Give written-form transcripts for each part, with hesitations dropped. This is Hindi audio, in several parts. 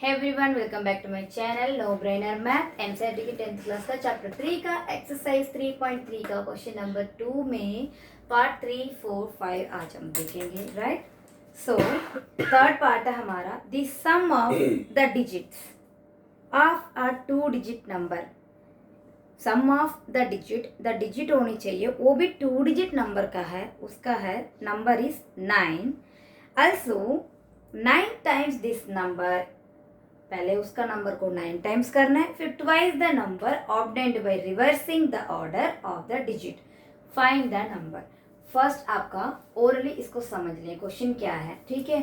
Hey everyone, welcome back to my channel No Brainer Math NCERT की 10th क्लास का चैप्टर 3 का एक्सरसाइज 3.3 का क्वेश्चन नंबर 2 में पार्ट 3, 4, 5 आज हम देखेंगे, राइट। सो थर्ड पार्ट है हमारा the sum of the digits of a 2 digit number. Sum of the digit होनी चाहिए, वो भी 2 डिजिट नंबर का है, उसका है number is 9। also 9 times this number, पहले उसका नंबर को 9 टाइम्स करना है, फिर twice the number obtained by reversing the order of the digit, find the number. First आपका ओरली इसको समझ लें, क्वेश्चन क्या है, ठीक है।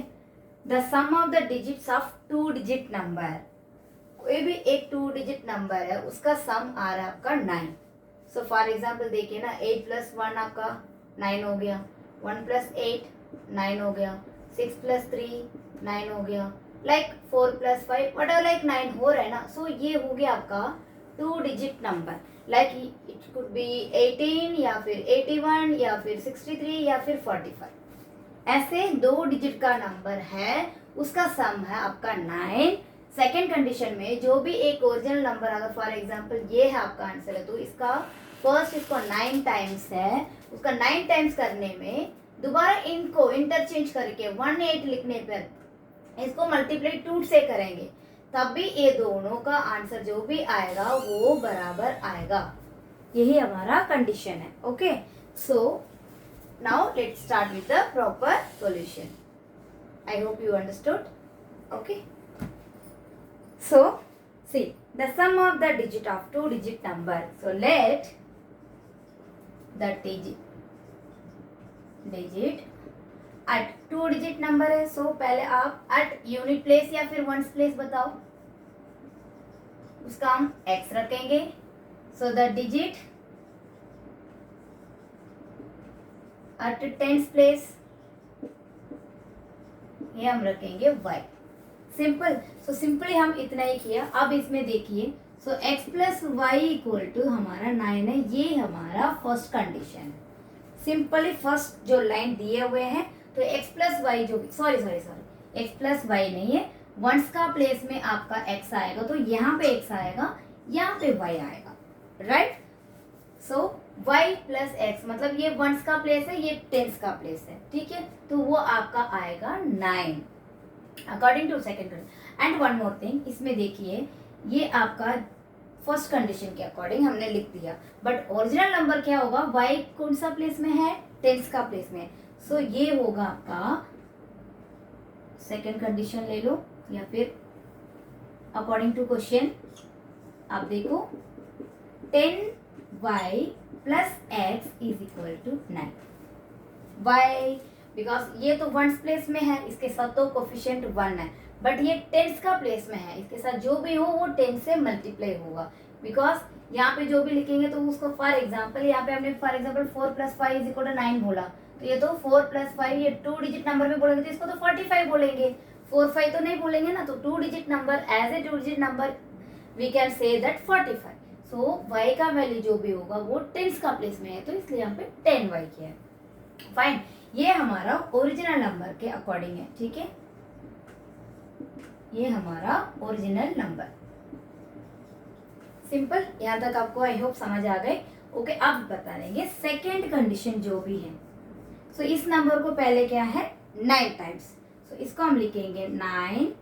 The sum of the digits of 2 digit number, कोई भी एक 2 डिजिट नंबर है उसका सम आ रहा है आपका 9। सो फॉर एग्जाम्पल देखिए ना, 8 + 1 आपका 9 हो गया, 1 + 8 9 हो गया, 6 + 3 9 हो गया, लाइक 4 + 5 वट एवर, लाइक 9 हो रहा है ना। सो ये हो गया आपका 2 digit number, like it could be 18 या फिर 81 या फिर 63 या फिर 45, ऐसे 2 डिजिट का नंबर है, उसका सम है आपका 9। सेकेंड कंडीशन में जो भी एक ओरिजिनल नंबर, अगर फॉर एग्जाम्पल ये है आपका आंसर है, तो इसका फर्स्ट इसको 9 टाइम्स है, उसका 9 टाइम्स करने में दोबारा इनको इंटरचेंज करके 18 लिखने पर इसको मल्टीप्लाई 2 से करेंगे, तब भी ये दोनों का आंसर जो भी आएगा वो बराबर आएगा। यही हमारा कंडीशन है, okay. So now let's start with the proper solution. I hope you understood, okay. So see the sum of the digit of 2 digit number, so let the digit at 2 digit number है। सो पहले आप एट यूनिट प्लेस या फिर वंस प्लेस बताओ, उसका हम x रखेंगे। So the digit at tens place, ये हम रखेंगे y। सिंपल। सो सिंपली हम इतना ही किया। अब इसमें देखिए, सो x + y = हमारा 9 है, ये हमारा फर्स्ट कंडीशन है। सिंपली फर्स्ट जो लाइन दिए हुए हैं, तो x + y जो भी, सॉरी x + y नहीं है, वंस का प्लेस में आपका x आएगा, तो यहाँ पे x आएगा, यहाँ पे y आएगा, राइट। सो y + x मतलब ये वंस का प्लेस है, ये टेंस का प्लेस है, ठीक है, तो वो आपका आएगा 9 according to second condition. And one more thing, इसमें देखिए ये आपका फर्स्ट कंडीशन के अकॉर्डिंग हमने लिख दिया, बट ओरिजिनल नंबर क्या होगा, y कौन सा प्लेस में है, टेंस का प्लेस में है। सो ये होगा आपका सेकेंड कंडीशन ले लो, या फिर अकॉर्डिंग टू क्वेश्चन आप देखो 10y + x = 9। y बिकॉज ये तो वंस प्लेस में है, इसके साथ तो कोफिशिएंट 1 है, बट ये टेंस का प्लेस में है, इसके साथ जो भी हो वो 10 से मल्टीप्लाई होगा। बिकॉज यहाँ पे जो भी लिखेंगे तो उसको फॉर एग्जाम्पल, यहाँ पे हमने फॉर एग्जाम्पल 4 + 5 = 9 बोला, तो ये तो 4 + 5 ये 2 डिजिट नंबर में बोलेंगे तो इसको तो 45 बोलेंगे, 4 5 तो नहीं बोलेंगे ना। तो 2 digit number as a 2 digit number we can say that 45। So y का वैल्यू जो भी होगा वो टेंस का प्लेस में है, तो इसलिए यहाँ पे 10y किया है, फाइन। ये हमारा ओरिजिनल नंबर के अकॉर्डिंग है, ठीक है, ये हमारा ओरिजिनल नंबर। सिंपल, यहाँ तक आपको आई होप समझ आ गए, ओके। अब बता देंगे सेकेंड कंडीशन जो भी है। सो इस नंबर को पहले क्या है 9 टाइम्स, सो इसको हम लिखेंगे 9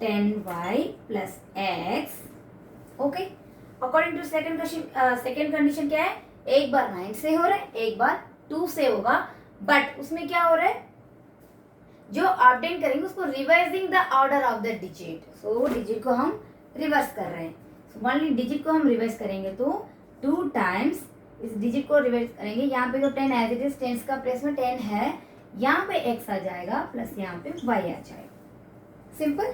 10y + x, okay. According to second condition क्या है, एक बार 9 से हो रहा है, एक बार 2 से होगा, बट उसमें क्या हो रहा है, जो ऑब्टेन करेंगे उसको revising the order of the digit. So digit को हम रिवर्स कर रहे हैं, सो ओनली डिजिट को हम रिवर्स करेंगे, तो 2 टाइम्स इस डिजिट को रिवर्स करेंगे। यहाँ पे तो 10 एज इट इज, टेंस का प्लेस में 10 है, यहाँ पे x आ जाएगा प्लस यहाँ पे y आ जाएगा, सिंपल।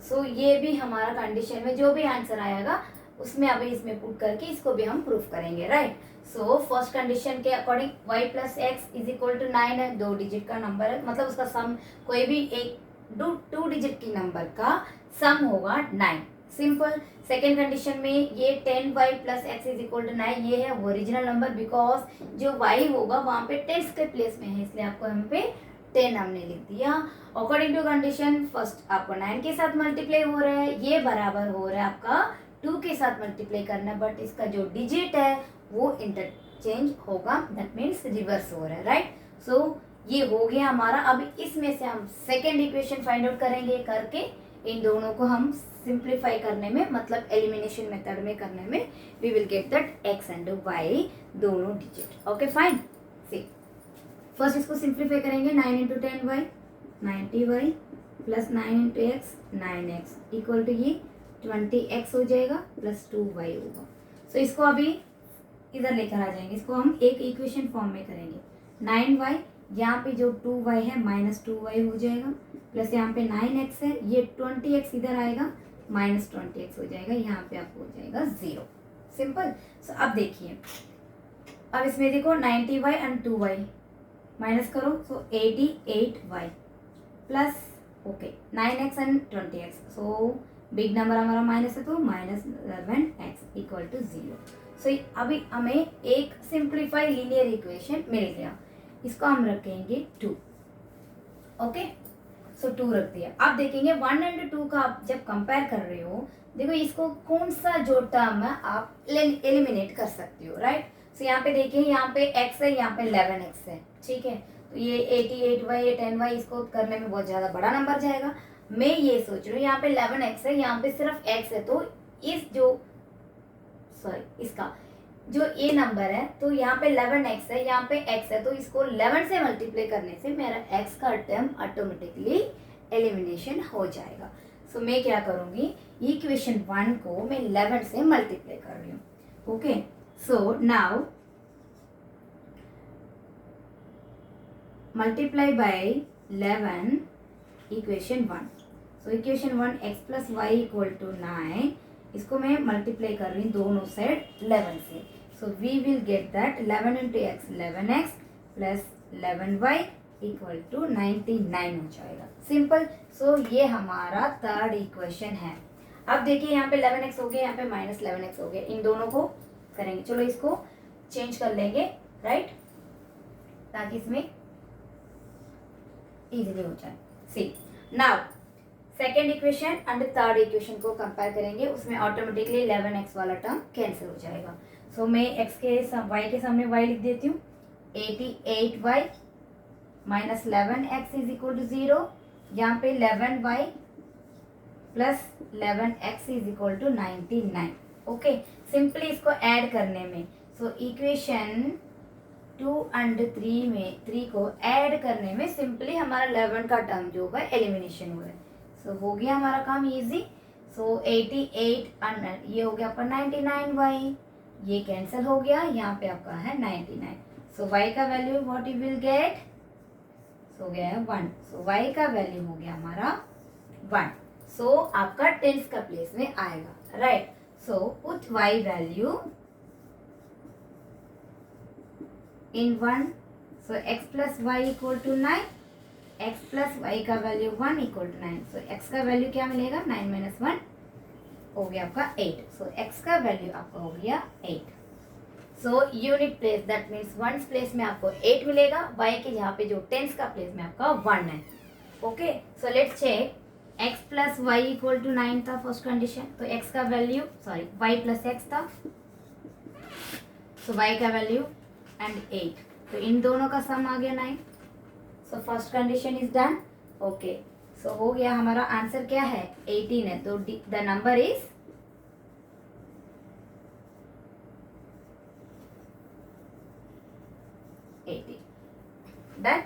सो ये भी हमारा कंडीशन में जो भी आंसर आएगा उसमें अभी इसमें पुट करके इसको भी हम प्रूफ करेंगे, राइट। सो फर्स्ट कंडीशन के अकॉर्डिंग y + x = 9 है, 2 डिजिट का नंबर है, मतलब उसका सम कोई भी एक 2 डिजिट की नंबर का सम होगा 9, सिंपल। सेकेंड कंडीशन में ये 10y + x = 9, ये है ओरिजिनल नंबर, बिकॉज जो y होगा वहां पे टेंस के प्लेस में है, इसलिए आपको यहाँ पे 10 हमने लिख दिया। अकॉर्डिंग टू कंडीशन फर्स्ट आपको 9 के साथ मल्टीप्लाई हो रहा है, ये बराबर हो रहा है आपका 2 के साथ मल्टीप्लाई करना, बट इसका जो डिजिट है वो इंटरचेंज होगा, दैट मीन्स रिवर्स हो रहा है, राइट। सो ये हो गया हमारा। अब इसमें से हम सेकेंड इक्वेशन फाइंड आउट करेंगे, करके इन दोनों को हम सिंप्लीफाई करने में, मतलब एलिमिनेशन मेथड में करने में, we will get that x and y दोनों digit. Okay fine. See first इसको सिंप्लीफाई करेंगे, 9 into 10y 90y plus 9 into x 9x equal to ये 20x हो जाएगा प्लस 2y होगा। सो इसको अभी इधर लेकर आ जाएंगे, इसको हम एक इक्वेशन फॉर्म में करेंगे। 9y यहाँ पे जो 2y है माइनस 2y हो जाएगा, प्लस यहाँ पे 9x है, ये 20x इधर आएगा माइनस 20x हो जाएगा, यहाँ पे आपको हो जाएगा 0। सिंपल। सो अब देखिए, अब इसमें देखो 90y एंड 2y माइनस करो, सो 88y plus okay 9x and 20x, so big number हमारा माइनस है तो माइनस 11x इक्वल टू 0। सो अभी हमें एक सिंप्लीफाई लीनियर इक्वेशन मिल गया, इसको हम रखेंगे 2। ओके, सो 2 रख दिया। अब देखेंगे 1 एंड 2 का आप जब कंपेयर कर रहे हो, देखो इसको कौन सा जो टर्म है आप एलिमिनेट कर सकते हो, राइट। सो यहाँ पे देखिए, यहाँ पे x है, यहाँ पे 11x है, ठीक है। तो ये 88y ये 10y इसको करने में बहुत ज़्यादा बड़ा नंबर जाएगा। मैं ये सोच रही हूँ यहाँ पे 11x है, यहाँ पे सिर्फ x है, तो इस जो सॉरी इसका जो ए नंबर है, तो यहाँ पे 11x है, यहाँ पे x है, तो इसको 11 से मल्टीप्लाई करने से मेरा x का टर्म ऑटोमेटिकली एलिमिनेशन हो जाएगा। सो मैं क्या करूँगी, इक्वेशन 1 को मैं 11 से मल्टीप्लाई कर रही हूँ। Okay, so now multiply by 11 equation 1। So equation 1 x plus y equal to 9, इसको मैं मल्टीप्लाई कर रही हूँ दोनों साइड 11 से। So we will get that 11 into x 11x plus 11y equal to 99 हो जाएगा। सिंपल। सो ये हमारा थर्ड इक्वेशन है। अब देखिए यहाँ पे 11x हो गया, यहाँ पे माइनस 11x हो गया, इन दोनों को करेंगे। चलो इसको चेंज कर लेंगे, राइट, ताकि इसमें इजीली हो जाए। See now second equation and third equation को कंपेयर करेंगे, उसमें ऑटोमेटिकली 11x वाला टर्म कैंसिल हो जाएगा। सो मैं x के y के सामने y लिख देती हूँ, 88y minus 11x is equal to 0, यहाँ पे 11y plus 11x is equal to 99। Okay, simply इसको ऐड करने में, सो इक्वेशन 2 एंड 3 में 3 को ऐड करने में सिंपली हमारा 11 का टर्म जो होगा एलिमिनेशन हुआ है। सो हो गया हमारा काम इजी। सो 88 एंड ये हो गया आपका 99y, ये कैंसिल हो गया, यहाँ पे आपका है 99। सो y का value what you will get, so गया है 1। सो y का वैल्यू हो गया हमारा 1। सो आपका टेंस का प्लेस में आएगा, right. So put y value in 1। So x plus y equal to 9, x plus y का value 1 equal to 9। So x का वैल्यू क्या मिलेगा, 9 माइनस 1 हो गया आपका 8। सो x का वैल्यू आपका हो गया 8। So unit place that means ones place में आपको 8 मिलेगा, y के यहाँ पे जो टेंस का प्लेस में आपका 1 है। Okay, so let's check, x plus y equal to 9 था फर्स्ट कंडीशन, तो x का value sorry y plus x था, सो y का वैल्यू एंड 8, तो इन दोनों का सम आ गया 9। So first condition is done. Okay, so हो गया, हमारा आंसर क्या है 18 है, तो the number is done.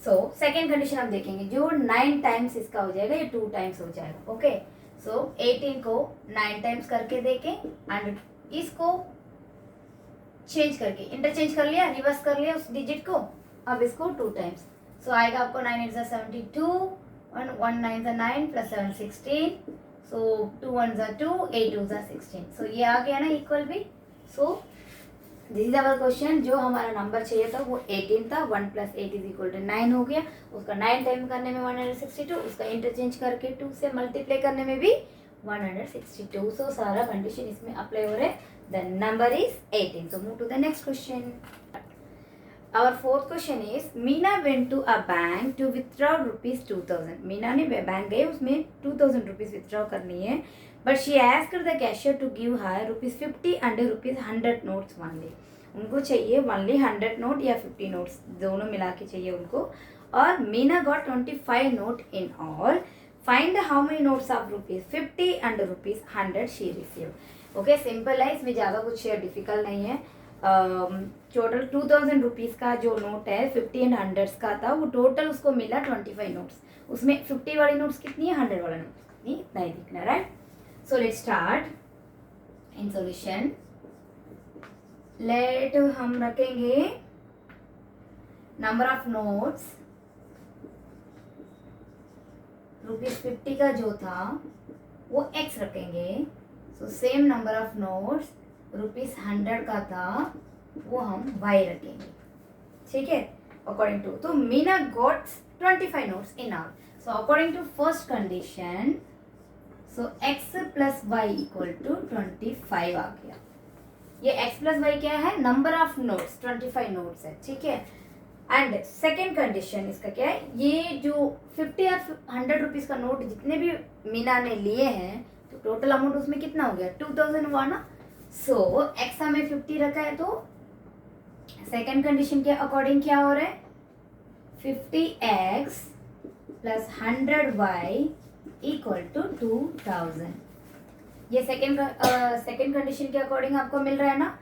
So second condition हम देखेंगे, जो 9 टाइम्स इसका हो जाएगा, ये 2 टाइम्स हो जाएगा। ओके, सो 18 को 9 टाइम्स करके देखें एंड इसको चेंज करके इंटरचेंज कर लिया, रिवर्स कर लिया उस डिजिट को, अब इसको 2 टाइम्स। सो आएगा आपको 9 8 72 1 1 9 9 प्लस 7 16, सो 2 1 2 8 2 16। सो ये आ गया ना इक्वल भी। सो दिस इज अवर क्वेश्चन। जो हमारा नंबर चाहिए था वो 18 था, 1 प्लस 8 इज इक्वल टू 9 हो गया, उसका 9 टाइम करने में 162, उसका इंटरचेंज करके 2 से मल्टीप्लाई करने में भी 162। सो सारा कंडीशन इसमें अप्लाई हो रहा है, the number is 18। So move to the next question. Our fourth question is Meena went to a bank to withdraw rupees 2000. Meena ने बैंक गए, उसमें 2000 रुपीज विथड्रॉ करनी है, but she asked the cashier to give her rupees 50 and rupees 100 notes only. उनको चाहिए ओनली 100 नोट या 50 नोट्स, दोनों मिला के चाहिए उनको. और Meena got 25 note in all. Find how many notes of rupees 50 and rupees 100 she receive. Okay, simple है, इसमें ज़्यादा कुछ डिफिकल्ट नहीं है. टोटल 2000 रुपीज़ का जो नोट है 50 एंड 100 का था, वो टोटल उसको मिला 25 नोट्स. उसमें 50 वाली नोट्स कितनी है, 100 वाला नोट्स कितनी, इतना ही दिखना, right. So let start in solution. Let हम रखेंगे नंबर ऑफ नोट्स ₹50 का जो था वो x रखेंगे. So same number of notes ₹100 का था वो हम y रखेंगे. ठीक है, अकॉर्डिंग टू, तो Meena got 25 notes in all. So according to first condition, so x plus y equal to 25 आ गया. ये x प्लस वाई क्या है, नंबर ऑफ नोट्स, 25 नोट्स है. ठीक है, एंड सेकेंड कंडीशन इसका क्या है, ये जो 50 और 100 रुपीज का नोट जितने भी मीना ने लिए हैं, तो टोटल अमाउंट उसमें कितना हो गया, 2000 हुआ ना. सो x हमें 50 रखा है, तो सेकेंड कंडीशन के अकॉर्डिंग क्या हो रहा है, 50x plus 100y equal to 2000. ये सेकेंड कंडीशन के अकॉर्डिंग आपको मिल रहा है ना.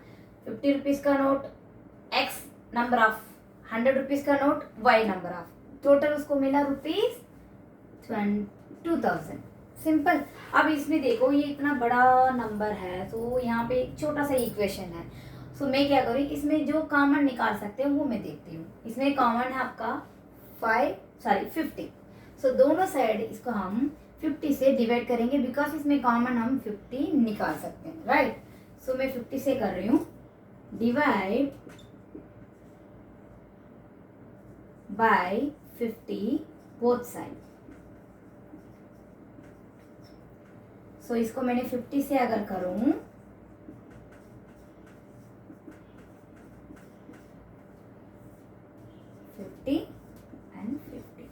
50 रुपीज का note x number of, 100 rupees का note y number of, total उसको मिला ₹2000. सिंपल. अब इसमें देखो ये इतना बड़ा नंबर है, तो यहाँ पे एक छोटा सा इक्वेशन है. सो मैं क्या करूँ, इसमें जो कॉमन निकाल सकते हैं वो मैं देखती हूँ. इसमें कॉमन है आपका 50. सो दोनों साइड इसको हम 50 से डिवाइड करेंगे, बिकॉज इसमें कॉमन हम 50 निकाल सकते हैं, राइट. सो मैं 50 से कर रही हूँ डिवाइड बाय 50 बोथ साइड. सो इसको मैंने 50 से अगर करूँ, एंड 50.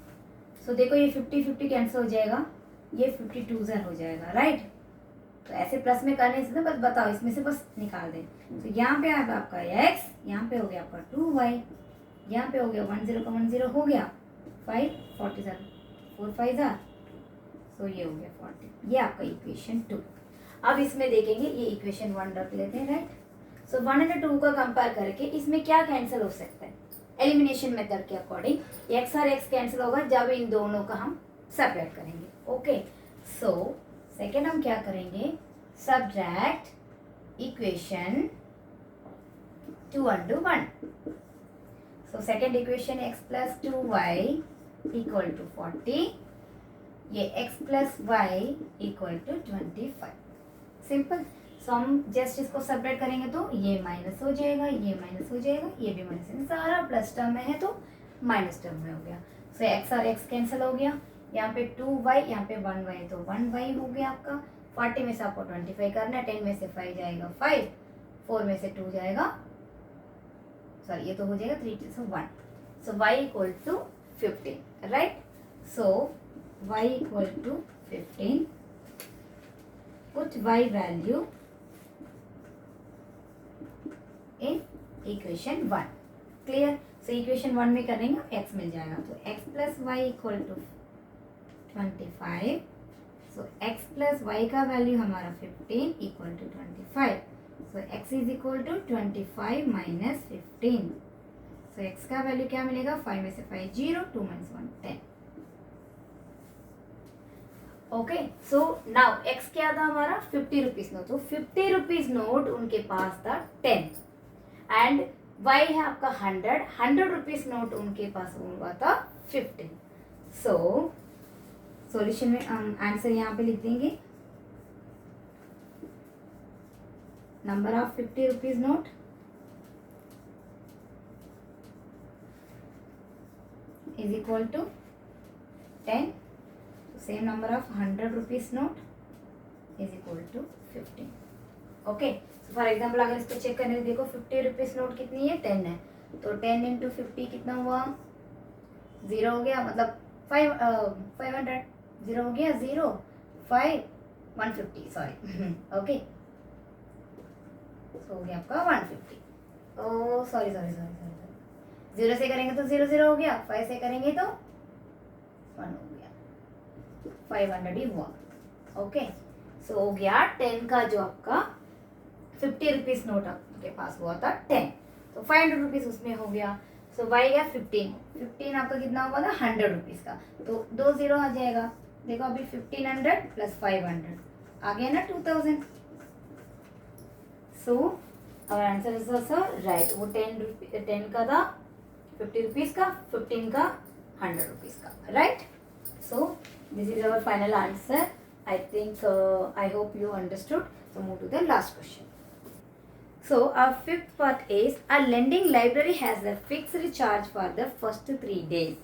सो देखो ये 50 कैंसिल हो जाएगा, ये 52 हो जाएगा, राइट. तो ऐसे प्लस में करने से बस बताओ, इसमें से बस निकाल दें. तो यहाँ पे आएगा आपका x, यहाँ पे हो गया आपका 2y, यहाँ पे हो गया 10 का 10 हो गया 5, 47, 4 5 जार, सो ये हो गया 40. ये आपका इक्वेशन 2. अब इसमें देखेंगे, ये इक्वेशन 1 रख लेते हैं, राइट. सो 1 और 2 का कंपेयर करके इसमें क्या कैंसिल हो सकता है, एलिमिनेशन मेथड के अकॉर्डिंग x और x कैंसिल होगा जब इन दोनों का हम सेपरेट करेंगे. ओके, सो सेकेंड हम क्या करेंगे, subtract equation 2 and 1. So second equation x plus 2y equal to 40, ये x plus y equal to 25. Simple. So हम जस्ट इसको सेपरेट करेंगे तो ये माइनस हो जाएगा, ये माइनस हो जाएगा, ये भी माइनस है, सारा प्लस टर्म में है तो माइनस टर्म में हो गया. सो x और x कैंसिल हो गया, यहाँ पे 2y, यहाँ पे 1y, तो 1y हो गया आपका. 40 में से आपको 25 करना है, 10 में से 5 जाएगा 5, 4 में से 2 जाएगा, सॉरी ये तो हो जाएगा 3 से 1. So y equal to 15, right. So y equal to 15, put y value in equation 1. Clear. So equation 1 में करेंगे x मिल जाएगा, तो x plus y equal to 25. So x plus y का वैल्यू हमारा 15 equal to 25. So x is equal to 25 minus 15. So x का वैल्यू क्या मिलेगा, 5 में से 5 0, 2 minus 1 10. Okay, so now x क्या था हमारा, 50 रुपीज नोट. तो 50 रुपीज नोट उनके पास था 10, एंड y है आपका 100 रुपीज नोट उनके पास हुआ था 15. सो सॉल्यूशन में हम आंसर यहाँ पे लिख देंगे, number of 50 rupees note is equal to 10. Same number of 100 rupees note is equal to 15. Okay, for example अगर इसको चेक करने देखो 50 रुपीज नोट कितनी है, 10 है. तो 10 इंटू 50 कितना हुआ, 0 हो गया, मतलब 500, 0 हो गया, 0 5 150 सॉरी ओके, हो गया आपका 150। ओ सॉरी सॉरी सॉरी सॉरी, 0 से करेंगे तो 0 0 हो गया, 5 से करेंगे तो 1 हो गया, 500 ही हुआ। ओके, सो हो गया 10 का जो आपका 50 रुपीज नोट आपके पास हुआ था 10, तो 500 रुपीज उसमें हो गया। सो वाई गया 15, 15 आपका कितना हुआ था 100 रुपीज का, तो 2 0 आ जाएगा। देखो अभी 1500 प्लस 500 आ गया ना 2000। So our answer is also right, वो 10 का था 50 रुपीज का, 15 का 100 रुपीज का, right. So this is our final answer. I think I hope you understood. So move to the last question. So our fifth part is a lending library has a fixed charge for the first 3 days.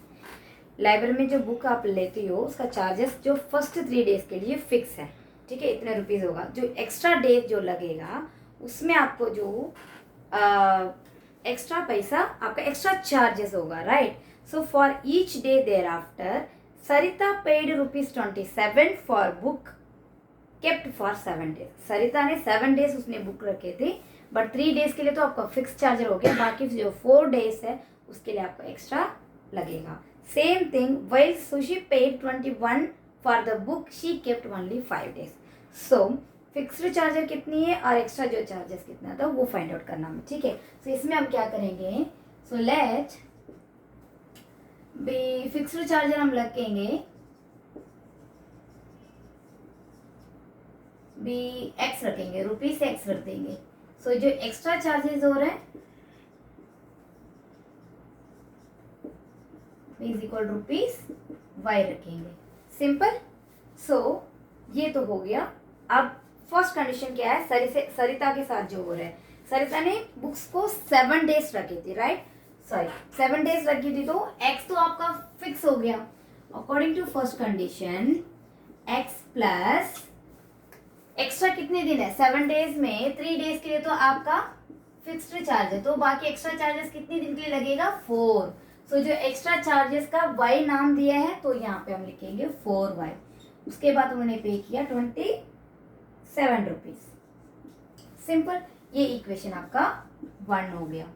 Library में जो बुक आप लेते हो उसका चार्जेस जो फर्स्ट 3 डेज के लिए फिक्स है, ठीक है, इतने रुपीज़ होगा। जो एक्स्ट्रा डेज जो लगेगा उसमें आपको जो एक्स्ट्रा पैसा आपका एक्स्ट्रा चार्जेस होगा, right. So for each day thereafter Sarita paid ₹27 for book kept for 7 days. Sarita ने 7 डेज उसने बुक रखे थे, बट 3 डेज के लिए तो आपका फिक्स चार्जर हो गया, बाकी जो 4 डेज है उसके लिए आपको एक्स्ट्रा लगेगा। Same thing while sushi paid 21 for the book she kept only 5 days. So fixed charger कितनी है और एक्स्ट्रा जो चार्जेस कितना था वो फाइंड आउट करना है, ठीक है। सो इसमें हम क्या करेंगे, so let be fixed charger हम रखेंगे बी एक्स रखेंगे, रुपीज एक्स रख देंगे। सो जो एक्स्ट्रा चार्जेस हो रहे हैं इज इक्वल रुपीज वाई रखेंगे, सिंपल। सो ये तो हो गया। अब फर्स्ट कंडीशन क्या है, सरिता के साथ जो हो रहा है, सरिता ने बुक्स को 7 डेज रखी थी, राइट, सॉरी 7 डेज रखी थी, तो x तो आपका फिक्स हो गया। According to first condition x plus extra कितने दिन है 7 डेज में, 3 डेज के लिए तो आपका फिक्स्ड चार्ज है, तो बाकी एक्स्ट्रा चार्जेस कितने दिन के लिए लगेगा 4। सो जो एक्स्ट्रा चार्जेस का y नाम दिया है तो यहाँ पे हम लिखेंगे 4y। उसके बाद उन्होंने पे किया 27 रुपीज, सिंपल। ये इक्वेशन आपका 1 हो गया,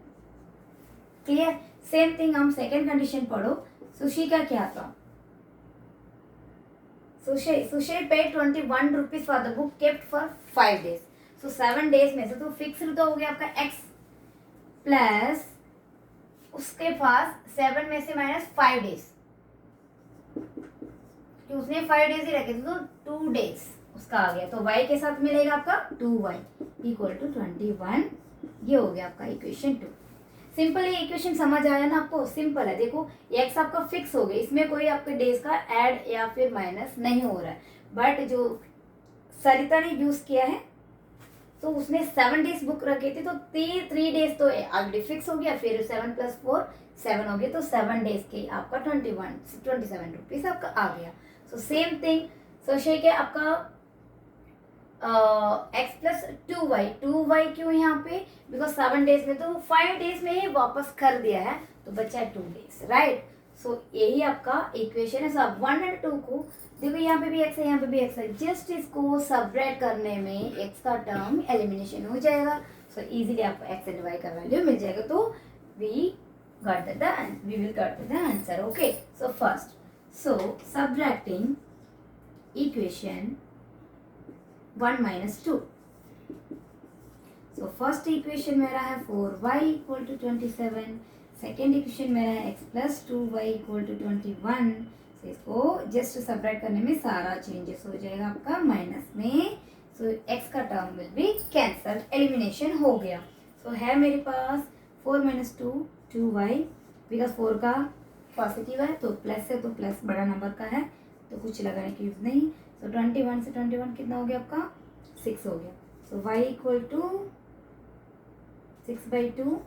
क्लियर। सेम थिंग हम सेकेंड कंडीशन पढ़ो। सुशी का क्या था, sushi paid 21 rupees for the book kept for 5 days. So 7 days में से तो फिक्स्ड तो हो गया आपका x प्लस उसके पास 7 में से माइनस 5 डेज, उसने 5 डेज ही रखे थे तो 2 डेज उसका आ गया, तो y के साथ मिलेगा आपका 2y इक्वल टू 21। ये हो गया आपका इक्वेशन 2। सिंपल, ये इक्वेशन समझ आया ना आपको, सिंपल है। देखो x आपका फिक्स हो गया, इसमें कोई आपके डेज का ऐड या फिर माइनस नहीं हो रहा है, बट जो सरिता ने यूज किया है तो उसने 7 डेज बुक रखे थे, तो 3 डेज तो ऑलरेडी फिक्स हो गया, फिर 7 + 4 7 हो गए, तो 7 डेज के आपका 27 रुपीज आपका आ गया। सो सेम थिंग सोचे कि आपका x प्लस 2y क्यों यहाँ पे, बिकॉज 7 डेज में तो 5 डेज में ही वापस कर दिया है, तो बचा है 2 डेज, राइट। सो यही आपका इक्वेशन है। सो आप 1 और 2 को देखो, यहाँ पे भी x है, यहाँ पे भी x है, जस्ट इसको सबट्रैक्ट करने में x का टर्म एलिमिनेशन हो जाएगा। सो इजीली आपको x एंड y का वैल्यू मिल जाएगा, तो we will get the answer, okay। So first, so subtracting equation 1 minus 2. So first equation मेरा है 4y equal to 27, second equation मेरा है x plus 2y equal to 21। so इसको जस्ट सबट्रैक्ट करने में सारा चेंजेस हो जाएगा आपका माइनस में। so x का term will be cancel, elimination हो गया। so है मेरे पास 4 minus 2 2y, बिकॉज 4 का पॉजिटिव है तो प्लस है, तो प्लस बड़ा नंबर का है तो कुछ लगाने की यूज नहीं। सो 21 से 21 कितना हो गया आपका 6 हो गया। सो y इक्वल टू 6/2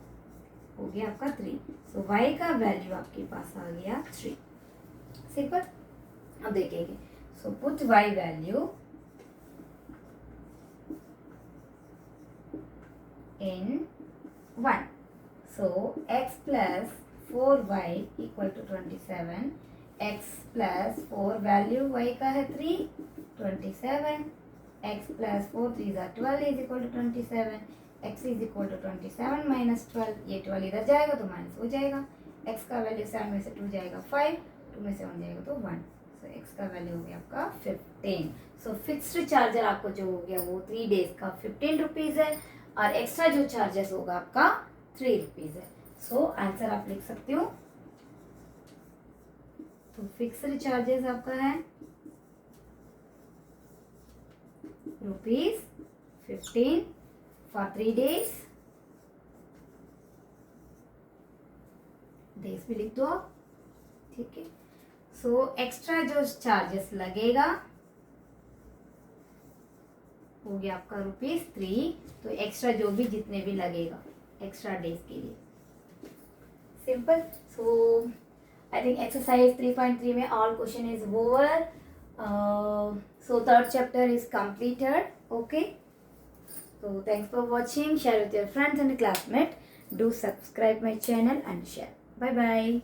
हो गया आपका 3। सो y का वैल्यू आपके पास आ गया 3, सिंपल। अब देखेंगे, सो put y value in 1। So x plus 4y equal to 27. x plus 4 value y का है 3, 27. x plus 4 3 is 12 is equal to 27. x is equal to 27 minus 12. ये 12 इधर जाएगा तो माइनस हो जाएगा. x का वैल्यू 7 में से 2 जाएगा 5, 2 में से 1 जाएगा तो 1. सो x का वैल्यू हो गया आपका 15. सो फिक्स्ड चार्जर आपको जो हो गया वो 3 डेज का 15 रुपीज़ है और एक्स्ट्रा जो चार्जेस होगा आपका 3 रुपीज़ है. सो आंसर आप लिख सकते हो. तो फिक्स्ड चार्जेस आपका है ₹15 फॉर 3 डेज. डेज भी लिख दो आप. ठीक है. सो एक्स्ट्रा जो चार्जेस लगेगा हो गया आपका ₹3. तो एक्स्ट्रा जो भी जितने भी लगेगा एक्स्ट्रा डेज के लिए. Simple. So I think exercise 3.3 में all question is over. So third chapter is completed. Okay. So thanks for watching. Share with your friends and classmates. Do subscribe my channel and share. Bye bye.